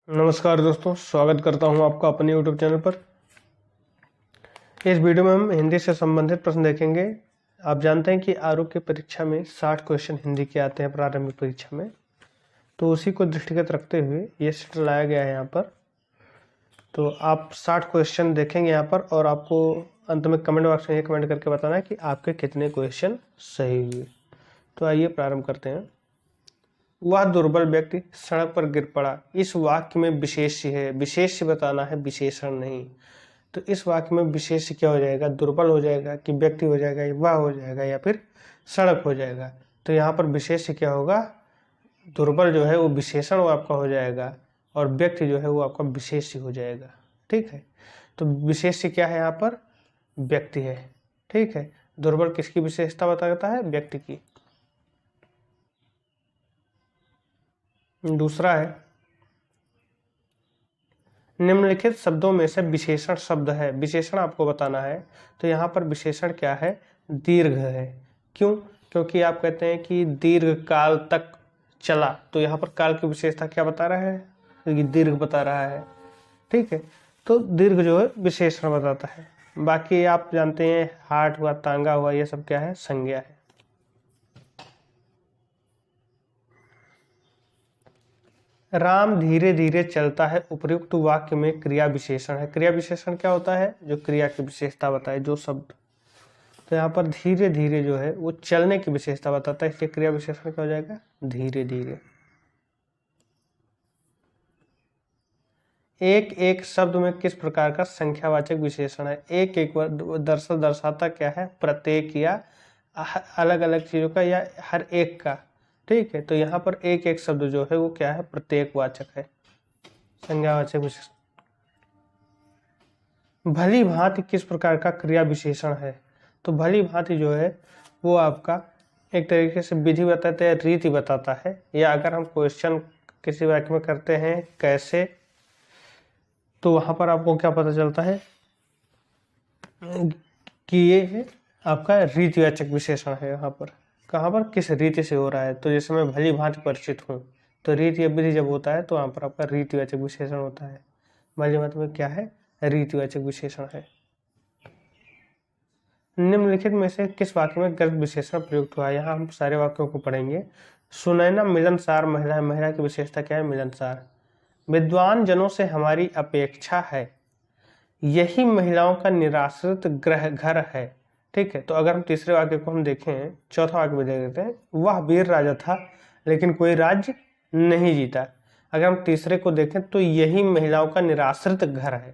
नमस्कार दोस्तों, स्वागत करता हूं आपका अपने YouTube चैनल पर। इस वीडियो में हम हिंदी से संबंधित प्रश्न देखेंगे। आप जानते हैं कि आरोग्य की परीक्षा में 60 क्वेश्चन हिंदी के आते हैं प्रारंभिक परीक्षा में, तो उसी को दृष्टिगत रखते हुए ये सेट लाया गया है यहाँ पर। तो आप 60 क्वेश्चन देखेंगे यहाँ पर और आपको अंत में कमेंट बॉक्स में ये कमेंट करके बताना है कि आपके कितने क्वेश्चन सही हुए। तो आइए प्रारंभ करते हैं। वह दुर्बल व्यक्ति सड़क पर गिर पड़ा। इस वाक्य में विशेष्य है, विशेष्य बताना है, विशेषण नहीं। तो इस वाक्य में विशेष्य क्या हो जाएगा? दुर्बल हो जाएगा कि व्यक्ति हो जाएगा, वह हो जाएगा या फिर सड़क हो जाएगा। तो यहाँ पर विशेष्य क्या होगा? दुर्बल जो है वो विशेषण वो आपका हो जाएगा और व्यक्ति जो है वो आपका विशेष्य हो जाएगा। ठीक है, तो विशेष्य क्या है यहाँ पर? व्यक्ति है। ठीक है, दुर्बल किसकी विशेषता बताता है? व्यक्ति की। दूसरा है, निम्नलिखित शब्दों में से विशेषण शब्द है। विशेषण आपको बताना है। तो यहाँ पर विशेषण क्या है? दीर्घ है। क्यों? क्योंकि आप कहते हैं कि दीर्घ काल तक चला, तो यहाँ पर काल की विशेषता क्या बता रहा है? क्योंकि दीर्घ बता रहा है। ठीक है, तो दीर्घ जो है विशेषण बताता है। बाकी आप जानते हैं हाट हुआ, तांगा हुआ, ये सब क्या है? संज्ञा है। राम धीरे धीरे चलता है उपर्युक्त वाक्य में क्रिया विशेषण है। क्रिया विशेषण क्या होता है? जो क्रिया की विशेषता बताए, जो शब्द। तो यहाँ पर धीरे धीरे जो है वो चलने की विशेषता बताता है, इसलिए क्रिया विशेषण क्या हो जाएगा? धीरे धीरे। एक एक शब्द में किस प्रकार का संख्यावाचक विशेषण है? एक एक दर्शाता क्या है? प्रत्येक या अलग अलग चीजों का या हर एक का। ठीक है, तो यहाँ पर एक एक शब्द जो है वो क्या है? प्रत्येकवाचक है, संज्ञावाचक विशेषण। भली भांति किस प्रकार का क्रिया विशेषण है? तो भली भांति जो है वो आपका एक तरीके से विधि बताते हैं, रीति बताता है। या अगर हम क्वेश्चन किसी वाक्य में करते हैं कैसे, तो वहां पर आपको क्या पता चलता है कि ये है आपका रीतिवाचक विशेषण है। यहाँ पर कहाँ पर किस रीति से हो रहा है? तो जैसे मैं भली भांति परिचित हूँ, तो रीति या विधि जब होता है तो वहां पर आपका रीतिवाचक विशेषण होता है। भली भांति में क्या है? रीतिवाचक विशेषण है। निम्नलिखित में से किस वाक्य में गलत विशेषण प्रयुक्त हुआ है? यहाँ हम सारे वाक्यों को पढ़ेंगे। सुनैना मिलनसार महिला है। महिला की विशेषता क्या है? मिलनसार। विद्वान जनों से हमारी अपेक्षा है, यही महिलाओं का निराश्रित गृह घर है। ठीक है, तो अगर हम तीसरे वाक्य को हम देखें, चौथा वाक्य में देख लेते हैं। वह वीर राजा था लेकिन कोई राज्य नहीं जीता। अगर हम तीसरे को देखें तो यही महिलाओं का निराश्रित घर है।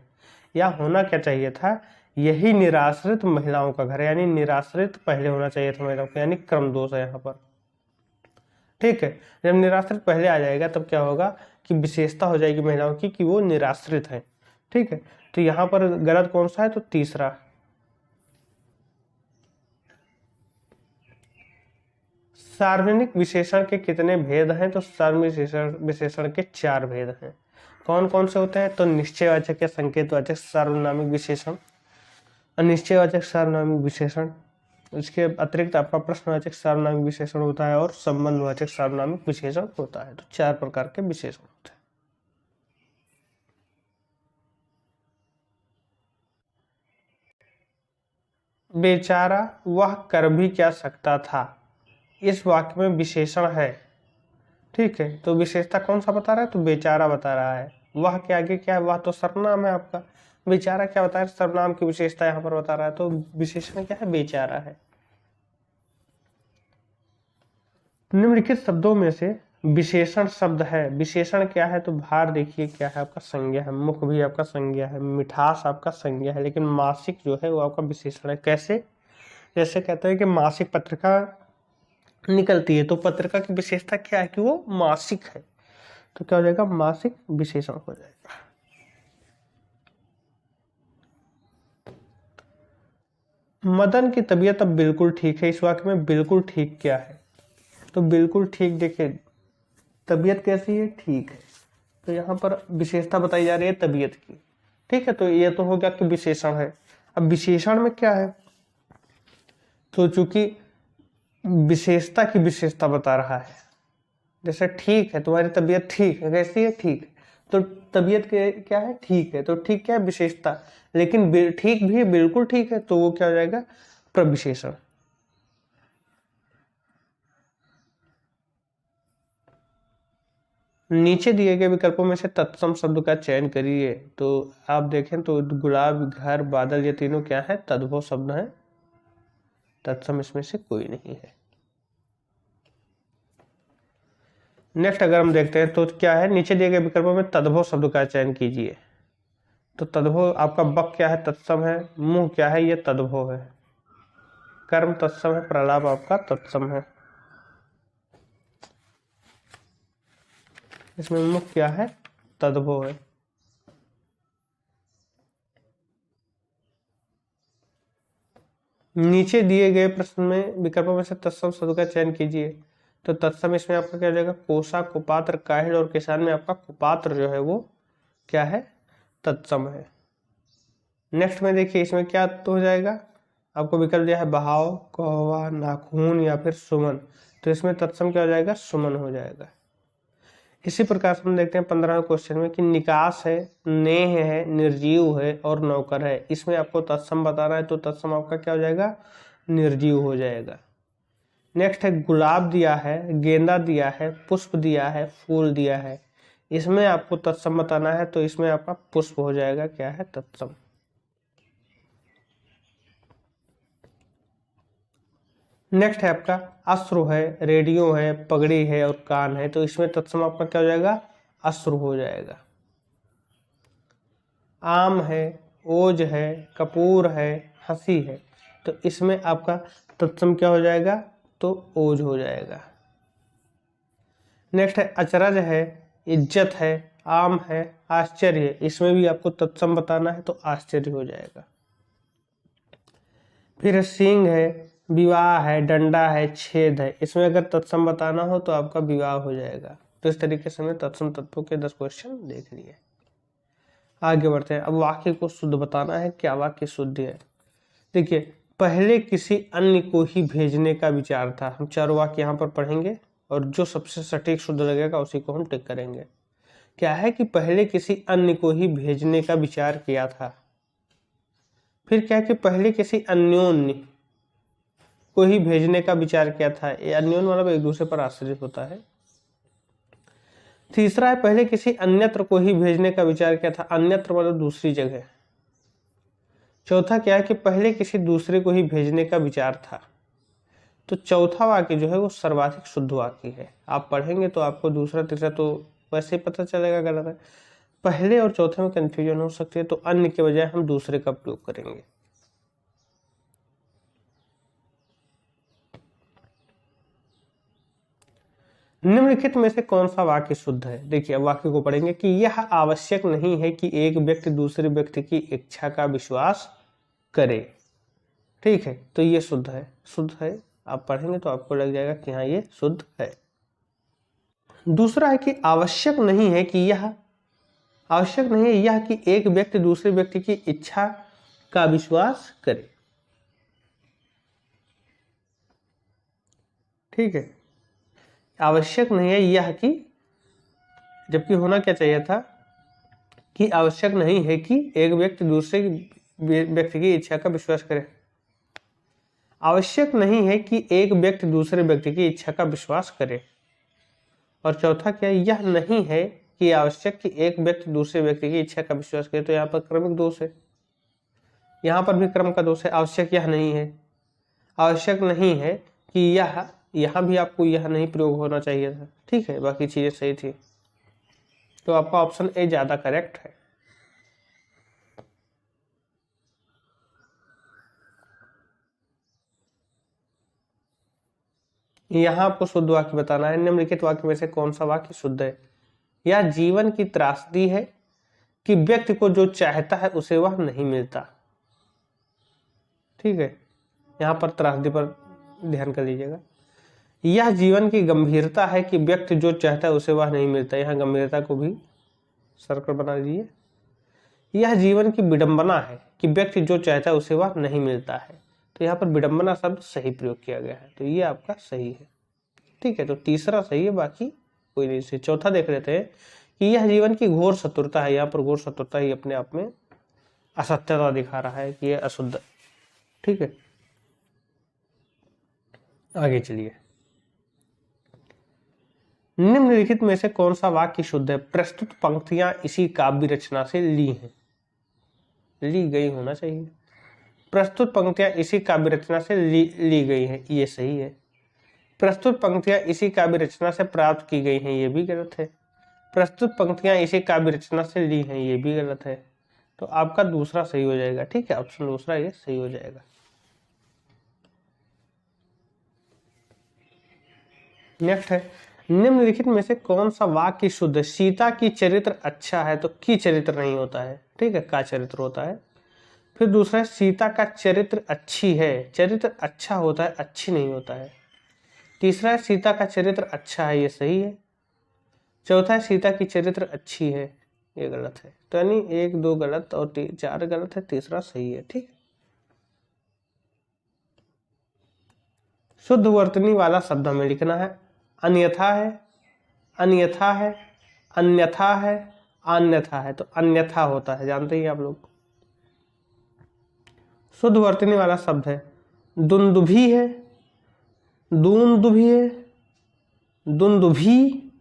या होना क्या चाहिए था? यही निराश्रित महिलाओं का घर है, यानी निराश्रित पहले होना चाहिए था महिलाओं का, यानी क्रम दोष है यहाँ पर। ठीक है, जब निराश्रित पहले आ जाएगा तब क्या होगा कि विशेषता हो जाएगी महिलाओं की कि वो निराश्रित है। ठीक है, तो यहाँ पर गलत कौन सा है? तो तीसरा। सार्वजनिक विशेषण के कितने भेद हैं? तो सार्वजनिक विशेषण के 4 भेद हैं। कौन कौन से होते हैं? तो निश्चयवाचक या संकेतवाचक सार्वनामिक विशेषण, अनिश्चयवाचक सार्वनामिक विशेषण, इसके अतिरिक्त आपका प्रश्नवाचक सार्वनामिक विशेषण होता है और संबंधवाचक सार्वनामिक विशेषण होता है। तो 4 प्रकार के विशेषण होते हैं। बेचारा वह कर भी क्या सकता था, इस वाक्य में विशेषण है। ठीक है, तो विशेषता कौन सा बता रहा है? तो बेचारा बता रहा है। वह के आगे क्या है? वह तो सर्वनाम है आपका। बेचारा क्या बता रहा है? सर्वनाम की विशेषता यहाँ पर बता रहा है, तो विशेषण क्या है? बेचारा है। निम्नलिखित शब्दों में से विशेषण शब्द है। विशेषण क्या है? तो भार देखिए क्या है आपका? संज्ञा है। मुख भी आपका संज्ञा है। मिठास आपका संज्ञा है। लेकिन मासिक जो है वो आपका विशेषण है। कैसे? जैसे कहते हैं कि मासिक पत्रिका निकलती है, तो पत्रिका की विशेषता क्या है? कि वो मासिक है। तो क्या हो जाएगा? मासिक विशेषण हो जाएगा। मदन की तबीयत अब बिल्कुल ठीक है। इस वाक्य में बिल्कुल ठीक क्या है? तो बिल्कुल ठीक, देखिए तबीयत कैसी है? ठीक है। तो यहाँ पर विशेषता बताई जा रही है तबीयत की। ठीक है, तो ये तो हो गया कि विशेषण है। अब विशेषण में क्या है? तो चूंकि विशेषता की विशेषता बता रहा है, जैसे ठीक है, तुम्हारी तबीयत ठीक है। कैसी है? ठीक है। तो तबीयत के क्या है, ठीक है, तो ठीक क्या है, विशेषता। लेकिन ठीक भी बिल्कुल ठीक है तो वो क्या हो जाएगा, प्रविशेषण। नीचे दिए गए विकल्पों में से तत्सम शब्द का चयन करिए। तो आप देखें तो गुलाब, घर, बादल, ये तीनों क्या है, तद्भव शब्द हैं। तत्सम इसमें से कोई नहीं है। नेक्स्ट अगर हम देखते हैं तो क्या है, नीचे दिए गए विकल्पों में तद्भव शब्द का चयन कीजिए। तो तद्भव आपका बक क्या है, तत्सम है। मुंह क्या है, ये तद्भव है। कर्म तत्सम है, प्रलाप आपका तत्सम है। इसमें मुख क्या है, तद्भव है। नीचे दिए गए प्रश्न में विकल्पों में से तत्सम शब्द का चयन कीजिए। तो तत्सम इसमें आपका क्या हो जाएगा, कोसा, कुपात्र, काहिल और किसान में आपका कुपात्र जो है वो क्या है, तत्सम है। नेक्स्ट में देखिए इसमें क्या तो हो जाएगा, आपको विकल्प दिया है बहाव, कहवा, नाखून या फिर सुमन। तो इसमें तत्सम क्या हो जाएगा, सुमन हो जाएगा। इसी प्रकार से हम देखते हैं 15वें क्वेश्चन में कि निकास है, नेह है, निर्जीव है और नौकर है। इसमें आपको तत्सम बताना है, तो तत्सम आपका क्या हो जाएगा, निर्जीव हो जाएगा। नेक्स्ट है गुलाब दिया है, गेंदा दिया है, पुष्प दिया है, फूल दिया है। इसमें आपको तत्सम बताना है, तो इसमें आपका पुष्प हो जाएगा क्या है, तत्सम। नेक्स्ट है आपका अश्रु है, रेडियो है, पगड़ी है और कान है। तो इसमें तत्सम आपका क्या हो जाएगा, अश्रु हो जाएगा। आम है, ओज है, कपूर है, हंसी है। तो इसमें आपका तत्सम क्या हो जाएगा, तो ओज हो जाएगा। नेक्स्ट है अचरज है, इज्जत है, आम है, आश्चर्य। इसमें भी आपको तत्सम बताना है, तो आश्चर्य हो जाएगा। फिर सींग है, विवाह है, डंडा है, छेद है। इसमें अगर तत्सम बताना हो तो आपका विवाह हो जाएगा। तो इस तरीके से हमने तत्सम तत्वों के 10 क्वेश्चन देख लिए। आगे बढ़ते हैं। अब वाक्य को शुद्ध बताना है, क्या वाक्य शुद्ध है। देखिए, पहले किसी अन्य को ही भेजने का विचार था। हम चारों वाक्य यहाँ पर पढ़ेंगे और जो सबसे सटीक शुद्ध लगेगा उसी को हम टिक करेंगे। क्या है कि पहले किसी अन्य को ही भेजने का विचार किया था। फिर क्या है कि पहले किसी अन्योन्य को ही भेजने का विचार किया था। ये अन्योन्य मतलब एक दूसरे पर आश्रित होता है। तीसरा है पहले किसी अन्यत्र को ही भेजने का विचार किया था। अन्यत्र मतलब दूसरी जगह। चौथा क्या है कि पहले किसी दूसरे को ही भेजने का विचार था। तो चौथा वाक्य जो है वो सर्वाधिक शुद्ध वाक्य है। आप पढ़ेंगे तो आपको दूसरा तीसरा तो वैसे ही पता चलेगा गलत है। पहले और चौथे में कंफ्यूजन हो सकती है, तो अन्य के बजाय हम दूसरे का प्रयोग करेंगे। निम्नलिखित में से कौन सा वाक्य शुद्ध है। देखिए, अब वाक्य को पढ़ेंगे कि यह आवश्यक नहीं है कि एक व्यक्ति दूसरे व्यक्ति की इच्छा का विश्वास करे। ठीक है, तो ये शुद्ध है, शुद्ध है। आप पढ़ेंगे तो आपको लग जाएगा कि हाँ ये शुद्ध है। दूसरा है कि आवश्यक नहीं है कि यह कि एक व्यक्ति दूसरे व्यक्ति की इच्छा का विश्वास करे। ठीक है, आवश्यक नहीं है यह कि, जबकि होना क्या चाहिए था कि आवश्यक नहीं है कि एक व्यक्ति दूसरे व्यक्ति की इच्छा का विश्वास करे। आवश्यक नहीं है कि एक व्यक्ति दूसरे व्यक्ति की इच्छा का विश्वास करे। और चौथा क्या, यह नहीं है कि आवश्यक कि एक व्यक्ति दूसरे व्यक्ति की इच्छा का विश्वास करे। तो यहाँ पर क्रमिक दोष है, यहाँ पर भी क्रम का दोष है। आवश्यक यह नहीं है, आवश्यक नहीं है कि यह, यहाँ भी आपको यह नहीं प्रयोग होना चाहिए था। ठीक है, बाकी चीजें सही थी। तो आपका ऑप्शन ए ज्यादा करेक्ट है। यहाँ आपको शुद्ध वाक्य बताना है। निम्नलिखित वाक्य में से कौन सा वाक्य शुद्ध है। यह जीवन की त्रासदी है कि व्यक्ति को जो चाहता है उसे वह नहीं मिलता। ठीक है, यहाँ पर त्रासदी पर ध्यान कर लीजिएगा। यह जीवन की गंभीरता है कि व्यक्ति जो चाहता है उसे वह नहीं मिलता। यहाँ गंभीरता को भी सर्कल बना लीजिए। यह जीवन की विडंबना है कि व्यक्ति जो चाहता है उसे वह नहीं मिलता है। तो यहाँ पर विडंबना शब्द सही प्रयोग किया गया है, तो ये आपका सही है। ठीक है, तो तीसरा सही है, बाकी कोई नहीं सही। चौथा देख लेते हैं कि यह जीवन की घोर शत्रुता है। यहाँ पर घोर शत्रुता ही अपने आप में असत्यता दिखा रहा है कि यह अशुद्ध है। ठीक है, आगे चलिए। निम्नलिखित में से कौन सा वाक्य शुद्ध है? प्रस्तुत पंक्तियां इसी काव्य रचना से ली हैं, ली गई होना चाहिए। प्रस्तुत पंक्तियां इसी काव्य रचना से ली गई हैं, ये सही है। प्रस्तुत पंक्तियां इसी काव्य रचना से प्राप्त की गई हैं, ये भी गलत है। प्रस्तुत पंक्तियां इसी काव्य रचना से ली हैं, ये भी गलत है। तो आपका दूसरा सही हो जाएगा। ठीक है, ऑप्शन दूसरा ये सही हो जाएगा। नेक्स्ट है, निम्नलिखित में से कौन सा वाक्य शुद्ध है? सीता की चरित्र अच्छा है, तो की चरित्र नहीं होता है। ठीक है, का चरित्र होता है। फिर दूसरा है, सीता का चरित्र अच्छी है, चरित्र अच्छा होता है, अच्छी नहीं होता है। तीसरा है, सीता का चरित्र अच्छा है, ये सही है। चौथा है, सीता की चरित्र अच्छी है, ये गलत है। तो यानी 1 2 गलत और 4 गलत है, तीसरा सही है। ठीक, शुद्ध वर्तनी वाला शब्द हमें लिखना है। अन्यथा है, अन्यथा है, अन्यथा है, अन्यथा है। तो अन्यथा होता है, जानते ही आप लोग। शुद्ध वर्तनी वाला शब्द है दुंदुभी है, दूंदुभी है, दुंदुभी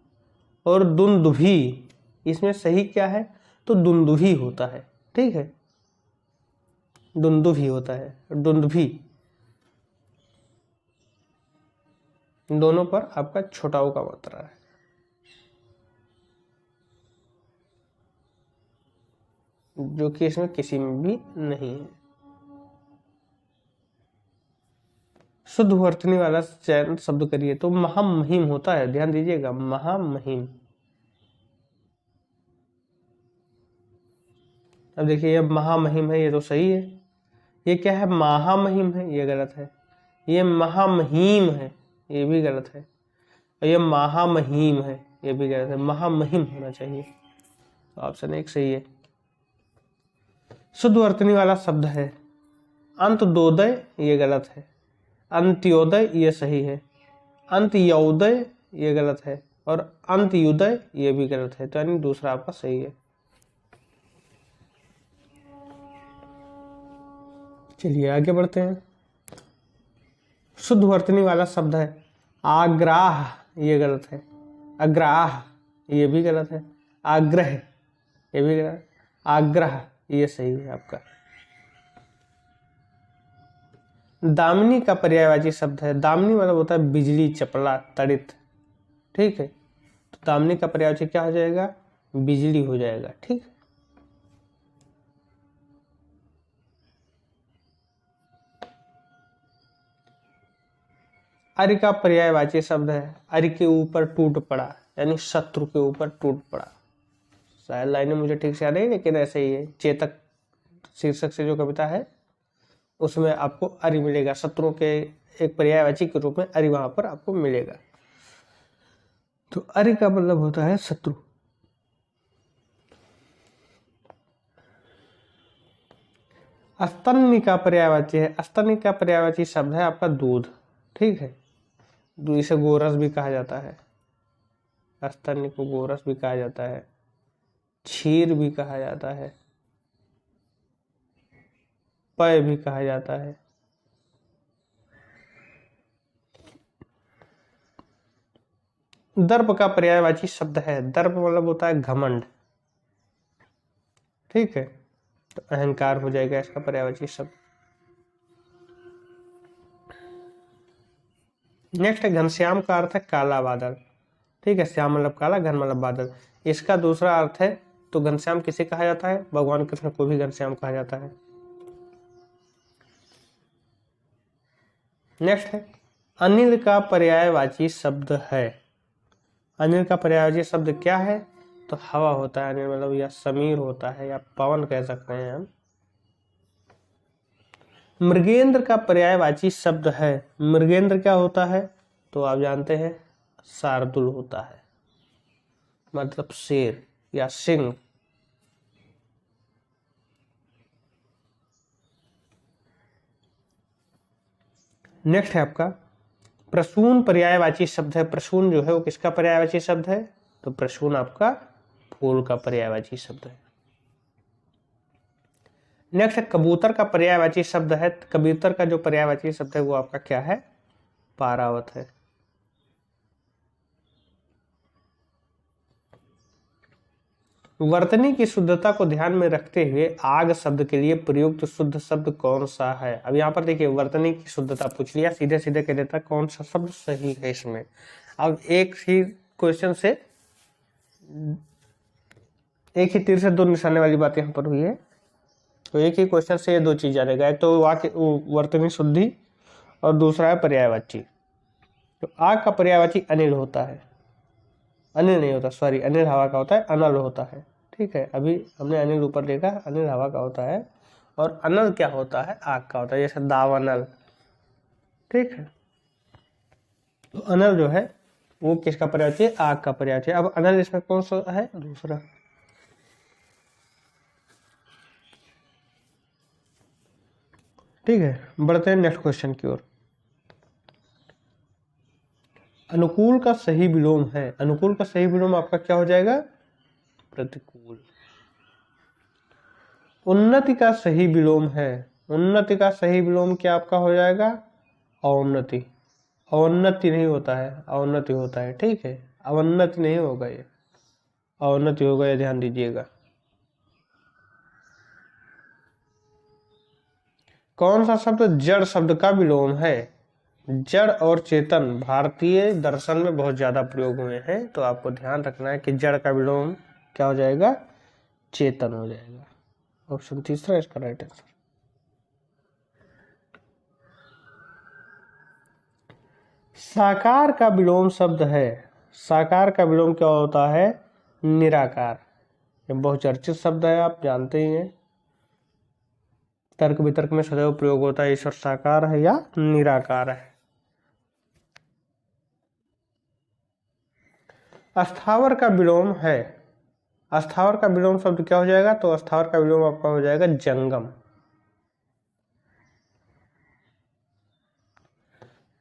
और दुंदुभी। इसमें सही क्या है? तो दुंदुभी होता है। ठीक है, दुंदुभी होता है, दुंदुभी। दोनों पर आपका छोटा ऊ का मात्रा है। जो कि इसमें किसी में भी नहीं है। शुद्ध वर्तनी वाला चयन शब्द करिए, तो महामहिम होता है, ध्यान दीजिएगा, महामहिम। अब देखिए, ये महामहिम है, ये तो सही है। ये क्या है? महामहिम है, ये गलत है। ये महामहिम है, ये भी गलत है। और ये महामहिम है, ये भी गलत है। महामहिम होना चाहिए। तो ऑप्शन 1 सही है। शुद्ध वर्तनी वाला शब्द है अंत्योदय, ये गलत है। अंत्योदय, ये सही है। अंत्योदय, ये गलत है। और अंत्योदय, ये भी गलत है। तो यानी दूसरा आपका सही है। चलिए आगे बढ़ते हैं। शुद्ध वर्तनी वाला शब्द है आग्राह, ये गलत है। अग्राह, ये भी गलत है। आग्रह, ये भी गलत। आग्रह, ये सही है आपका। दामिनी का पर्यायवाची शब्द है, दामिनी मतलब होता है बिजली, चपला, तड़ित। ठीक है, तो दामिनी का पर्यायवाची क्या हो जाएगा? बिजली हो जाएगा। ठीक, अरि का पर्यायवाची शब्द है अरि के ऊपर टूट पड़ा, यानी शत्रु के ऊपर टूट पड़ा। शायद लाइनें मुझे ठीक से याद नहीं, लेकिन ऐसे ही है। चेतक शीर्षक से जो कविता है उसमें आपको अरि मिलेगा, शत्रु के एक पर्यायवाची के रूप में अरि वहां पर आपको मिलेगा। तो अरि का मतलब होता है शत्रु। स्तन्य का पर्यायवाची है, स्तन्य का पर्यायवाची शब्द है आपका दूध। ठीक है, इसे गोरस भी कहा जाता है। स्तन्य को गोरस भी कहा जाता है, क्षीर भी कहा जाता है, पेय भी कहा जाता है। दर्प का पर्यायवाची शब्द है, दर्प मतलब होता है घमंड। ठीक है, तो अहंकार हो जाएगा इसका पर्यायवाची शब्द। नेक्स्ट है घनश्याम का अर्थ है काला बादल। ठीक है, श्याम मतलब काला, घन मतलब बादल। इसका दूसरा अर्थ है, तो घनश्याम किसे कहा जाता है? भगवान कृष्ण को भी घनश्याम कहा जाता है। नेक्स्ट है अनिल का पर्यायवाची शब्द है। अनिल का पर्यायवाची शब्द क्या है? तो हवा होता है अनिल, मतलब या समीर होता है, या पवन कह सकते हैं हम। मृगेंद्र का पर्यायवाची शब्द है, मृगेंद्र क्या होता है? तो आप जानते हैं शार्दुल होता है, मतलब शेर या सिंह। नेक्स्ट है आपका प्रसून पर्यायवाची शब्द है। प्रसून जो है वो किसका पर्यायवाची शब्द है? तो प्रसून आपका अनुकूल का पर्यायवाची शब्द है। नेक्स्ट है कबूतर का पर्यायवाची शब्द है। कबूतर का जो पर्यायवाची शब्द है वो आपका क्या है? पारावत है। वर्तनी की शुद्धता को ध्यान में रखते हुए आग शब्द के लिए प्रयुक्त शुद्ध शब्द कौन सा है? अब यहाँ पर देखिए वर्तनी की शुद्धता पूछ लिया, सीधे सीधे कह देता कौन सा शब्द सही है इसमें। अब एक ही क्वेश्चन से एक ही तीर से दो निशाने वाली बात यहाँ पर हुई है। तो एक ही क्वेश्चन से ये दो चीज जानेगा, एक तो वाक्य वर्तनी शुद्धि और दूसरा है पर्यायवाची। तो आग का पर्यायवाची अनिल होता है, अनिल नहीं होता, सॉरी अनिल हवा का होता है, अनल होता है। ठीक है, अभी हमने अनिल ऊपर देखा, अनिल हवा का होता है और अनल क्या होता है? आग का होता है, जैसे दावानल। ठीक है, तो अनल जो है वो किसका पर्यायवाची है? आग का पर्यायवाची। अब अनल इसमें कौन सा है? दूसरा। ठीक है, बढ़ते हैं नेक्स्ट क्वेश्चन की ओर। अनुकूल का सही विलोम है। अनुकूल का सही विलोम आपका क्या हो जाएगा? प्रतिकूल। उन्नति का सही विलोम है। उन्नति का सही विलोम क्या आपका हो जाएगा? अवन्नति। अवन्नति नहीं होता है, अवन्नति होता है। ठीक है, अवन्नति नहीं होगा, ये अवन्नति होगा, ये ध्यान दीजिएगा। कौन सा शब्द जड़ शब्द का विलोम है? जड़ और चेतन भारतीय दर्शन में बहुत ज्यादा प्रयोग हुए हैं, तो आपको ध्यान रखना है कि जड़ का विलोम क्या हो जाएगा? चेतन हो जाएगा। ऑप्शन तीसरा इसका राइट आंसर। साकार का विलोम शब्द है। साकार का विलोम क्या होता है? निराकार। ये बहुचर्चित शब्द है, आप जानते ही हैं, तर्क वितर्क में सदैव प्रयोग होता है। ईश्वर साकार है या निराकार है। अस्थावर का विलोम है। अस्थावर का विलोम शब्द क्या हो जाएगा? तो अस्थावर का विलोम आपका हो जाएगा जंगम।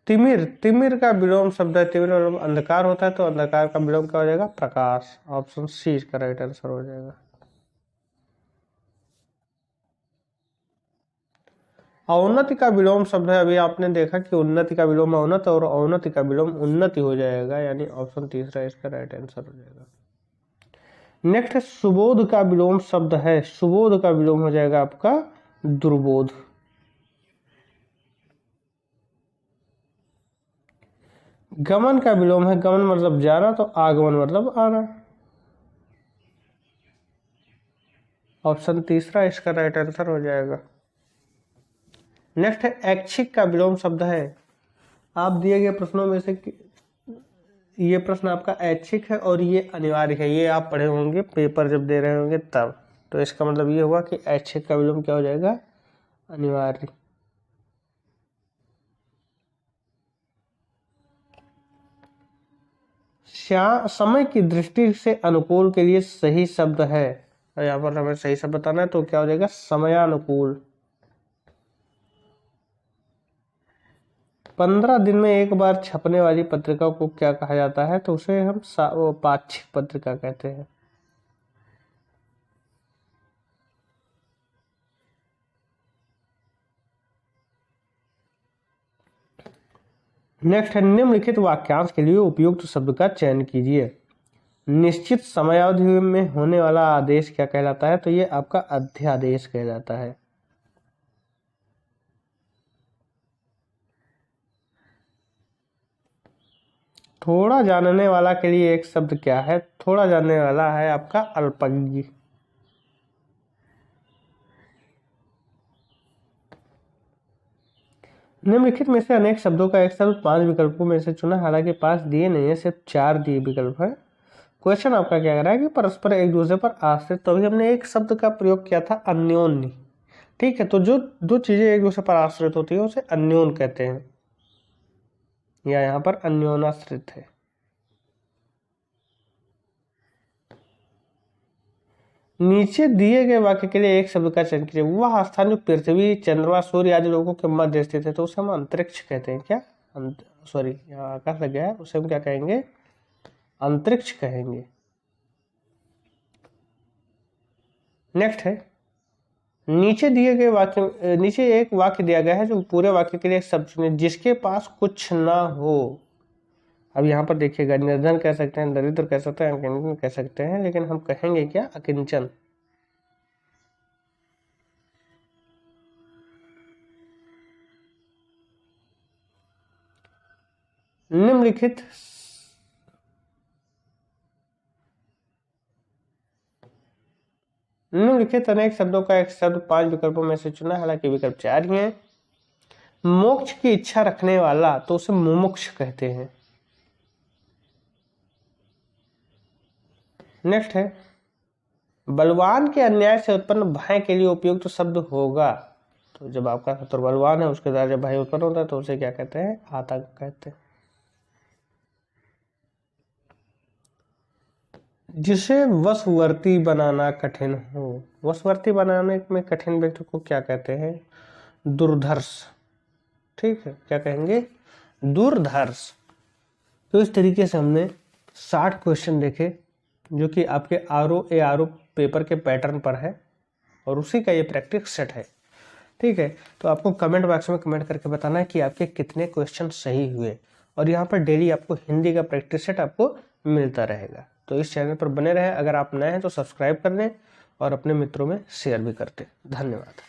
तिमिर। तिमिर का विलोम शब्द है, तिमिर मतलब अंधकार होता है, तो अंधकार का विलोम क्या हो जाएगा? प्रकाश। ऑप्शन सी इसका राइट आंसर हो जाएगा। अवनति का विलोम शब्द है। अभी आपने देखा कि उन्नति का विलोम अवनत और अवनति का विलोम उन्नति हो जाएगा, यानी ऑप्शन तीसरा इसका राइट आंसर हो जाएगा। नेक्स्ट है सुबोध का विलोम शब्द है। सुबोध का विलोम हो जाएगा आपका दुर्बोध। गमन का विलोम है। गमन मतलब जाना, तो आगमन मतलब आना। ऑप्शन तीसरा इसका राइट आंसर हो जाएगा। नेक्स्ट है ऐच्छिक का विलोम शब्द है। आप दिए गए प्रश्नों में से ये प्रश्न आपका ऐच्छिक है और ये अनिवार्य है। ये आप पढ़े होंगे पेपर जब दे रहे होंगे तब, तो इसका मतलब ये हुआ कि ऐच्छिक का विलोम क्या हो जाएगा? अनिवार्य। समय की दृष्टि से अनुकूल के लिए सही शब्द है। यहाँ पर हमें सही शब्द बताना है, तो क्या हो जाएगा? समयानुकूल। 15 दिन में एक बार छपने वाली पत्रिका को क्या कहा जाता है? तो उसे हम पाक्षिक पत्रिका कहते हैं। नेक्स्ट है निम्नलिखित वाक्यांश के लिए उपयुक्त शब्द का चयन कीजिए। निश्चित समयावधि में होने वाला आदेश क्या कहलाता है? तो ये आपका अध्यादेश कहलाता है। थोड़ा जानने वाला के लिए एक शब्द क्या है? थोड़ा जानने वाला है आपका अल्पज्ञ। निम्नलिखित में से अनेक शब्दों का एक शब्द 5 विकल्पों में से चुना, हालांकि 5 दिए नहीं है, सिर्फ 4 दिए विकल्प है। क्वेश्चन आपका क्या कह रहा है कि परस्पर एक दूसरे पर आश्रित। तो अभी हमने एक शब्द का प्रयोग किया था, अन्योन्य। ठीक है, तो जो दो चीजें एक दूसरे पर आश्रित होती है उसे अन्योन कहते हैं, या यहाँ पर अन्योनाश्रित है। नीचे दिए गए वाक्य के लिए एक शब्द का चयन कीजिए। वह स्थान जो पृथ्वी, चंद्रमा, सूर्य आदि लोगों के मध्य स्थित है, तो उसे हम अंतरिक्ष कहते हैं। क्या? सॉरी, यहाँ आकाश लग गया है, उसे हम क्या कहेंगे? अंतरिक्ष कहेंगे। नेक्स्ट है, नीचे दिए गए वाक्य, नीचे एक वाक्य दिया गया है जो पूरे वाक्य के लिए एक शब्द चुनिए जिसके पास कुछ ना हो। अब यहाँ पर देखिएगा, निर्धन कह सकते हैं, दरिद्र कह सकते हैं, अकिंचन कह सकते हैं, लेकिन हम कहेंगे क्या, अकिंचन। निम्नलिखित अनेक शब्दों का एक शब्द 5 विकल्पों में से चुना, हालांकि विकल्प 4 ही हैं। मोक्ष की इच्छा रखने वाला तो उसे मुमुक्ष कहते हैं। नेक्स्ट है, बलवान के अन्याय से उत्पन्न भय के लिए उपयुक्त तो शब्द होगा। तो जब आपका शत्रु बलवान है, उसके द्वारा जब भय उत्पन्न होता है तो उसे क्या कहते हैं, आतंक कहते हैं। जिसे वशवर्ती बनाना कठिन हो, वशवर्ती बनाने में कठिन व्यक्ति को क्या कहते हैं, दुर्धर्ष। ठीक है, क्या कहेंगे, दुर्धर्ष। तो इस तरीके से हमने 60 क्वेश्चन देखे जो कि आपके आरओ पेपर के पैटर्न पर है और उसी का ये प्रैक्टिस सेट है। ठीक है, तो आपको कमेंट बॉक्स में कमेंट करके बताना है कि आपके कितने क्वेश्चन सही हुए, और यहाँ पर डेली आपको हिंदी का प्रैक्टिस सेट आपको मिलता रहेगा। तो इस चैनल पर बने रहें। अगर आप नए हैं तो सब्सक्राइब कर लें और अपने मित्रों में शेयर भी करते। धन्यवाद।